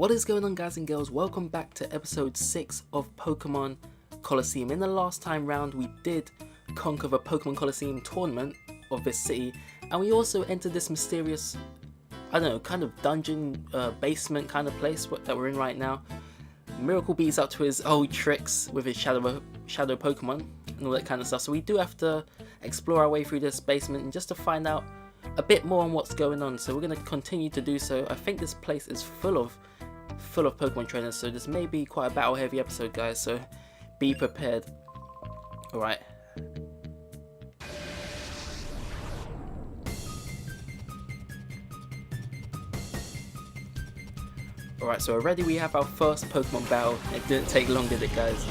What is going on, guys and girls? Welcome back to episode 6 of Pokemon Colosseum. In the last time round we did conquer the Pokemon Colosseum tournament of this city, and we also entered this mysterious, I don't know, kind of dungeon basement kind of place that we're in right now. Miracle Bee's up to his old tricks with his shadow Pokemon and all that kind of stuff, so we do have to explore our way through this basement and just to find out a bit more on what's going on. So we're going to continue to do so. I think this place is full of Pokemon trainers, so this may be quite a battle heavy episode, guys, so be prepared. Alright. Alright, so already we have our first Pokemon battle. It didn't take long, did it, guys?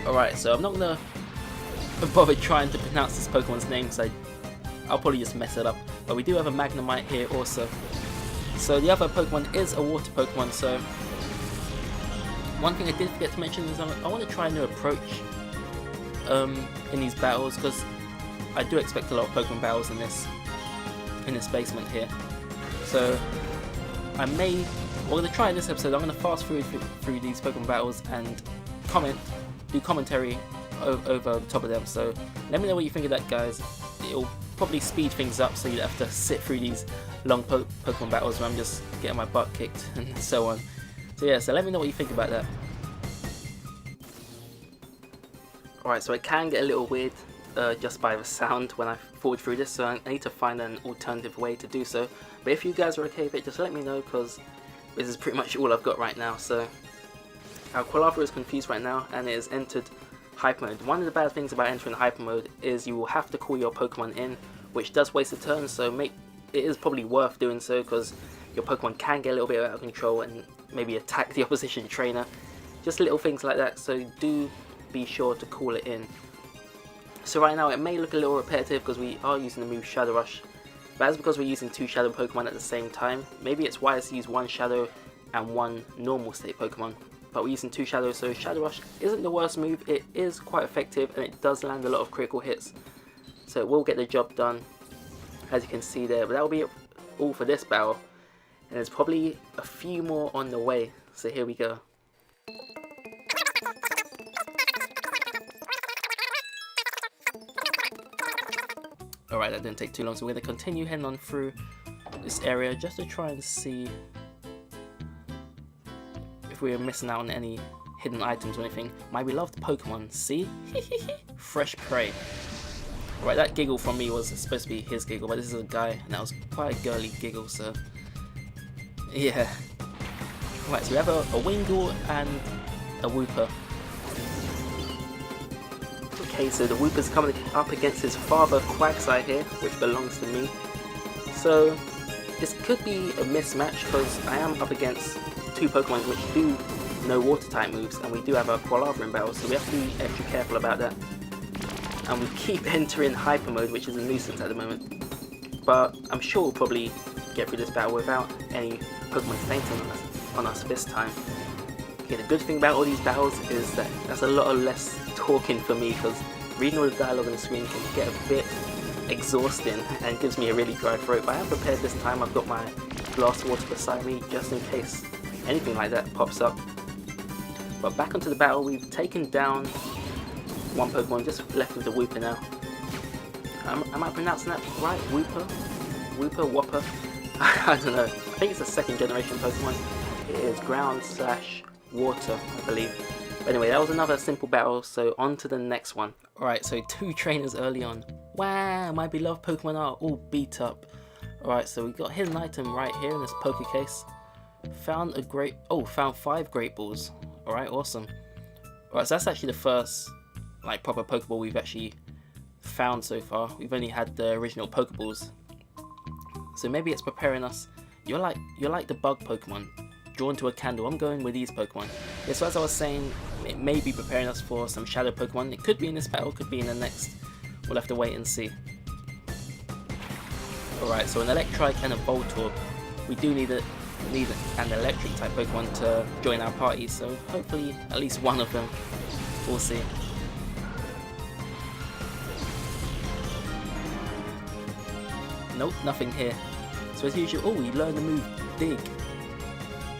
Alright, so I'm not gonna bother trying to pronounce this Pokemon's name, so I'll probably just mess it up. But we do have a Magnemite here also. So the other Pokemon is a water Pokemon, so one thing I did forget to mention is I want to try a new approach in these battles, because I do expect a lot of Pokemon battles in this basement here. So we're going to try in this episode, I'm going to fast through these Pokemon battles and do commentary over the top of them. So let me know what you think of that, guys. It'll probably speed things up so you don't have to sit through these long Pokemon battles where I'm just getting my butt kicked and so on. So yeah, so let me know what you think about that. Alright, so it can get a little weird just by the sound when I forward through this, so I need to find an alternative way to do so. But if you guys are okay with it, just let me know, because this is pretty much all I've got right now. So our Quilava is confused right now and it has entered Hyper Mode. One of the bad things about entering Hyper Mode is you will have to call your Pokemon in, which does waste a turn, so it is probably worth doing so, because your Pokemon can get a little bit out of control and maybe attack the opposition trainer. Just little things like that, so do be sure to call it in. So right now it may look a little repetitive because we are using the move Shadow Rush, but that's because we're using two Shadow Pokemon at the same time. Maybe it's wise to use one Shadow and one normal state Pokemon, but we're using two Shadows, so Shadow Rush isn't the worst move. It is quite effective and it does land a lot of critical hits, so it will get the job done, as you can see there. But that will be all for this battle, and there's probably a few more on the way, so here we go. Alright, that didn't take too long, so we're going to continue heading on through this area just to try and see if we are missing out on any hidden items or anything. My beloved Pokemon, see? Fresh prey. Right, that giggle from me was supposed to be his giggle, but this is a guy, and that was quite a girly giggle, so yeah. Right, so we have a Wingull and a Wooper. Okay, so the Wooper's coming up against his father Quagsire here, which belongs to me. So this could be a mismatch, because I am up against two Pokemon which do know water type moves, and we do have a Quilava in battle, so we have to be extra careful about that. And we keep entering Hyper Mode, which is a nuisance at the moment. But I'm sure we'll probably get through this battle without any Pokemon fainting on us this time. Okay, the good thing about all these battles is that that's a lot of less talking for me, because reading all the dialogue on the screen can get a bit exhausting and gives me a really dry throat. But I am prepared this time. I've got my glass of water beside me just in case anything like that pops up. But back onto the battle, we've taken down one Pokemon, just left with the Wooper now. Am I pronouncing that right? Wooper? Whopper? I don't know. I think it's a second generation Pokemon. It is ground/water, I believe. But anyway, that was another simple battle, so on to the next one. Alright, so two trainers early on. Wow, my beloved Pokemon are all beat up. Alright, so we got a hidden item right here in this poker case. Found 5 Great Balls. Alright, awesome. Alright, so that's actually the first proper Pokeball we've actually found so far. We've only had the original Pokeballs. So maybe it's preparing us. You're like the bug Pokemon, drawn to a candle. I'm going with these Pokemon. Yeah, so as I was saying, it may be preparing us for some Shadow Pokemon. It could be in this battle, could be in the next. We'll have to wait and see. Alright, so an Electrike and a Voltorb. We do need an electric type Pokemon to join our party, so hopefully at least one of them. We'll see. Nope, nothing here. So as usual, we learn the move Dig.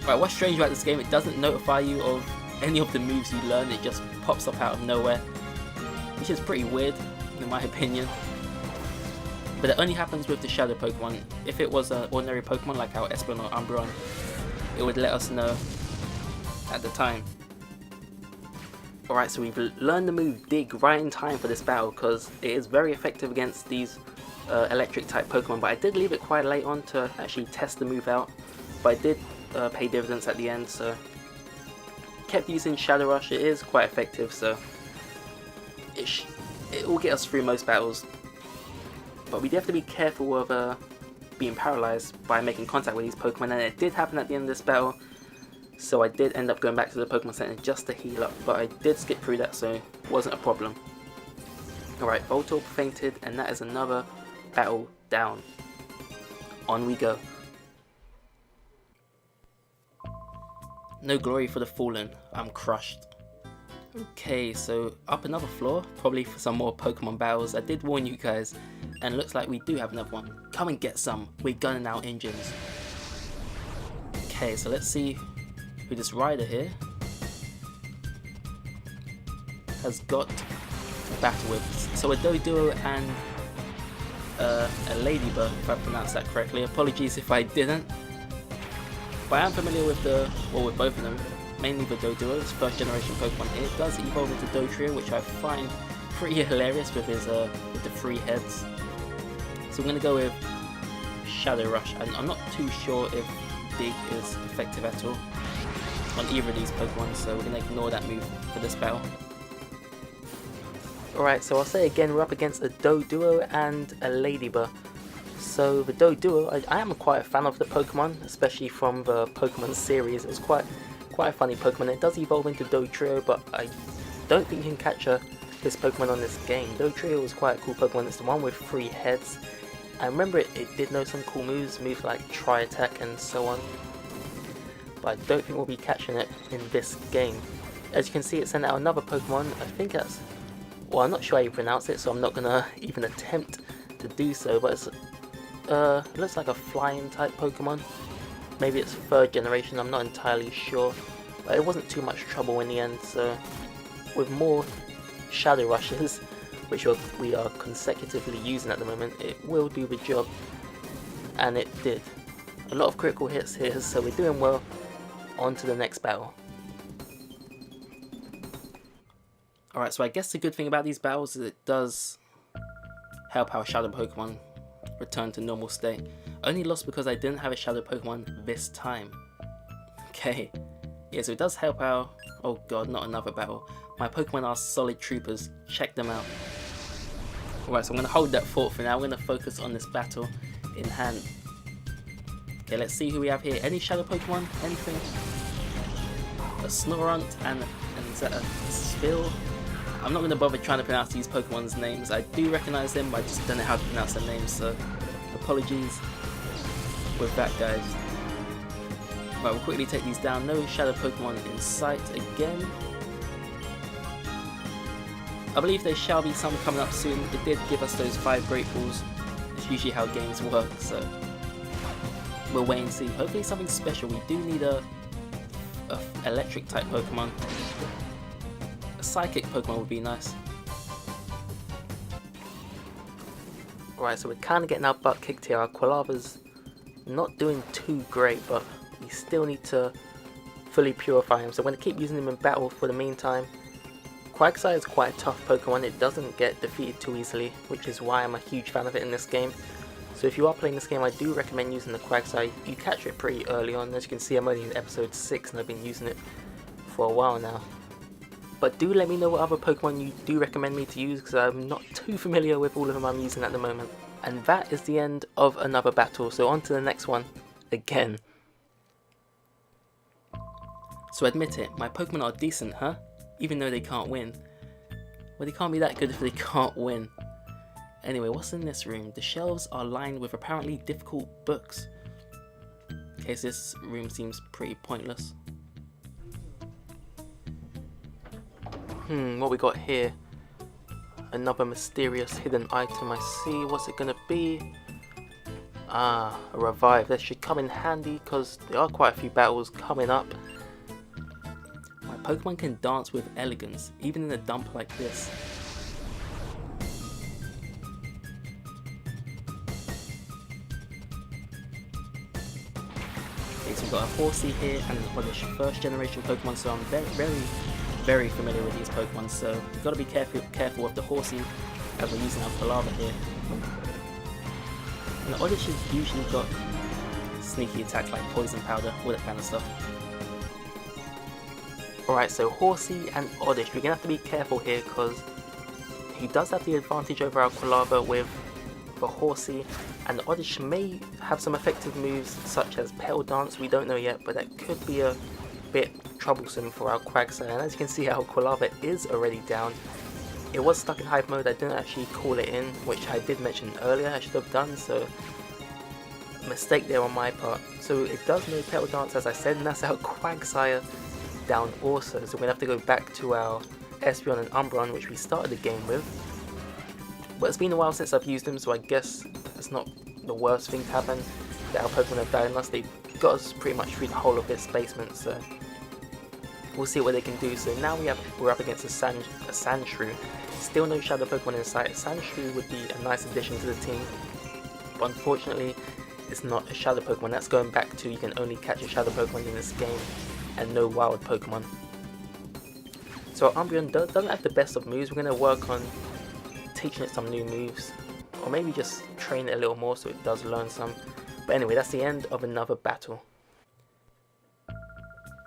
Right, what's strange about this game, it doesn't notify you of any of the moves you learn, it just pops up out of nowhere, which is pretty weird in my opinion. But it only happens with the shadow Pokemon. If it was an ordinary Pokemon like our Espeon or Umbreon, it would let us know at the time. Alright, so we've learned the move Dig right in time for this battle because it is very effective against these electric type Pokemon, but I did leave it quite late on to actually test the move out, but I did pay dividends at the end, so kept using Shadow Rush. It is quite effective, so it will get us through most battles, but we do have to be careful of being paralyzed by making contact with these Pokemon, and it did happen at the end of this battle, so I did end up going back to the Pokemon Center just to heal up, but I did skip through that, so it wasn't a problem. Alright, Voltorb fainted, and that is another battle down. On we go. No glory for the fallen, I'm crushed. Okay, so up another floor, probably for some more Pokemon battles. I did warn you guys, and looks like we do have another one. Come and get some, we're gunning out engines. Okay, so let's see who this rider here has got a battle with. So a Doduo and a Ladybird, if I pronounced that correctly. Apologies if I didn't. But I am familiar with with both of them, mainly the Doduo, it's first generation Pokemon here. It does evolve into Dotrio, which I find pretty hilarious with his with the 3 heads. So I'm gonna go with Shadow Rush, and I'm not too sure if Dig is effective at all on either of these Pokemon, so we're gonna ignore that move for this battle. Alright, so I'll say again, we're up against a Doduo and a Ladybird. So the Doduo, I am quite a fan of the Pokemon, especially from the Pokemon series. It's quite a funny Pokemon. It does evolve into Dotrio, but I don't think you can catch this Pokemon on this game. Dotrio was quite a cool Pokemon. It's the one with 3 heads. I remember it did know some cool moves like Tri-Attack and so on. But I don't think we'll be catching it in this game. As you can see, it sent out another Pokemon. I think that's... well, I'm not sure how you pronounce it, so I'm not gonna even attempt to do so, but it's, it looks like a flying type Pokemon. Maybe it's 3rd generation, I'm not entirely sure, but it wasn't too much trouble in the end, so with more Shadow Rushes, which we are consecutively using at the moment, it will do the job, and it did. A lot of critical hits here, so we're doing well. On to the next battle. Alright, so I guess the good thing about these battles is it does help our Shadow Pokemon return to normal state. Only lost because I didn't have a Shadow Pokemon this time. Okay, yeah, so it does help our... oh god, not another battle. My Pokemon are solid troopers, check them out. Alright, so I'm going to hold that thought for now. I'm going to focus on this battle in hand. Okay, let's see who we have here. Any Shadow Pokemon? Anything? A Snorunt and is that a Spill? I'm not going to bother trying to pronounce these Pokemon's names. I do recognise them, but I just don't know how to pronounce their names, so apologies with that, guys. Right, we'll quickly take these down. No Shadow Pokemon in sight again. I believe there shall be some coming up soon. It did give us those 5 Great Balls. It's usually how games work, so we'll wait and see. Hopefully something special. We do need a electric type Pokemon. A psychic Pokemon would be nice. Alright, so we're kind of getting our butt kicked here. Our Quilava's not doing too great, but we still need to fully purify him. So I'm going to keep using him in battle for the meantime. Quagsire is quite a tough Pokemon. It doesn't get defeated too easily, which is why I'm a huge fan of it in this game. So if you are playing this game, I do recommend using the Quagsire. You catch it pretty early on. As you can see, I'm only in episode 6 and I've been using it for a while now. But do let me know what other Pokemon you do recommend me to use, because I'm not too familiar with all of them I'm using at the moment. And that is the end of another battle, so on to the next one again. So admit it, my Pokemon are decent, huh? Even though they can't win. Well, they can't be that good if they can't win. Anyway, what's in this room? The shelves are lined with apparently difficult books. Okay, so this room seems pretty pointless. What we got here? Another mysterious hidden item, I see. What's it gonna be? Ah, a revive. That should come in handy because there are quite a few battles coming up. My Pokemon can dance with elegance, even in a dump like this. Okay, so we've got a Horsey here and an Oddish first generation Pokemon, so I'm very familiar with these Pokemon, so you've got to be careful with the Horsey as we're using our Palava here. And the Oddish has usually got sneaky attacks like Poison Powder, all that kind of stuff. Alright, so Horsey and Oddish, we're going to have to be careful here because he does have the advantage over our Palava with the Horsey, and the Oddish may have some effective moves such as Petal Dance, we don't know yet, but that could be a bit troublesome for our Quagsire. And as you can see, our Palava is already down. It was stuck in hype mode, I didn't actually call it in, which I did mention earlier I should have done, so mistake there on my part. So it does know Petal Dance as I said, and that's our Quagsire down also, so we're going to have to go back to our Espeon and Umbreon, which we started the game with. But it's been a while since I've used them, so I guess it's not the worst thing to happen that our Pokemon have died unless they got us pretty much through the whole of this basement, so we'll see what they can do. So now we're up against a Sandshrew. Still no Shadow Pokemon in sight. Sandshrew would be a nice addition to the team, but unfortunately it's not a Shadow Pokemon. That's going back to you can only catch a Shadow Pokemon in this game and no wild Pokemon. So our Umbreon doesn't have the best of moves. We're going to work on teaching it some new moves, or maybe just train it a little more so it does learn some. But anyway, that's the end of another battle.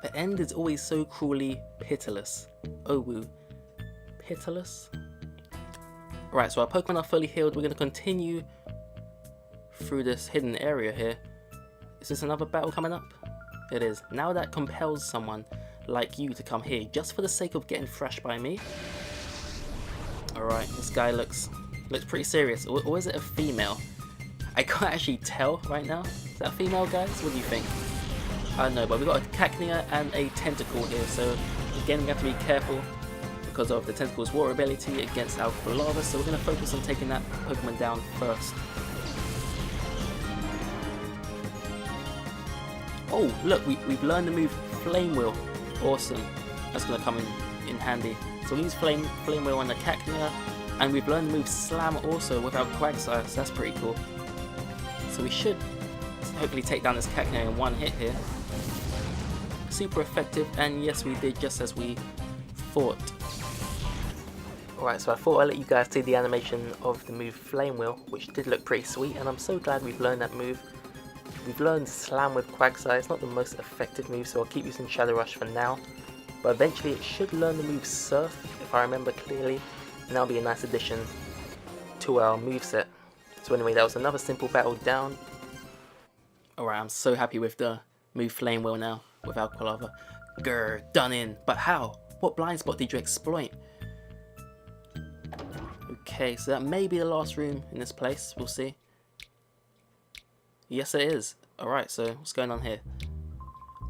The end is always so cruelly pitiless. Oh woo. Pitiless? Right, so our Pokemon are fully healed. We're going to continue through this hidden area here. Is this another battle coming up? It is. Now that compels someone like you to come here just for the sake of getting thrashed by me. Alright, this guy looks pretty serious. Or is it a female? I can't actually tell right now. Is that a female, guys? What do you think? I don't know, but we've got a Cacnea and a Tentacle here, so again we have to be careful because of the Tentacle's water ability against our Palava, so we're going to focus on taking that Pokemon down first. Oh, look, we've learned the move Flame Wheel. Awesome. That's going to come in handy. So we'll use Flame Wheel on the Cacnea, and we've learned the move Slam also with our Quagsire, so that's pretty cool. So we should hopefully take down this Cacnea in one hit here. Super effective, and yes, we did just as we thought. Alright, so I thought I'd let you guys see the animation of the move Flame Wheel, which did look pretty sweet, and I'm so glad we've learned that move. We've learned Slam with Quagsire. It's not the most effective move, so I'll keep using Shadow Rush for now. But eventually it should learn the move Surf, if I remember clearly, and that'll be a nice addition to our moveset. So anyway, that was another simple battle down. Alright, I'm so happy with the move Flame Wheel now, without Palava. Grr, done in. But how? What blind spot did you exploit? Okay, so that may be the last room in this place, we'll see. Yes it is. Alright, so what's going on here?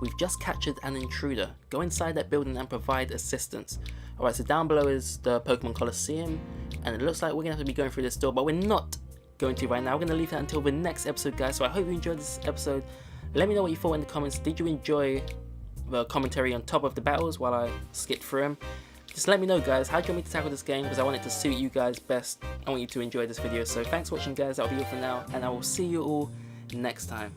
We've just captured an intruder. Go inside that building and provide assistance. Alright, so down below is the Pokemon Colosseum, and it looks like we're going to have to be going through this door, but we're not going to right now. We're going to leave that until the next episode, guys. So I hope you enjoyed this episode. Let me know what you thought in the comments. Did you enjoy the commentary on top of the battles while I skipped through them? Just let me know, guys. How do you want me to tackle this game? Because I want it to suit you guys best. I want you to enjoy this video. So thanks for watching, guys. That'll be it for now, and I will see you all next time.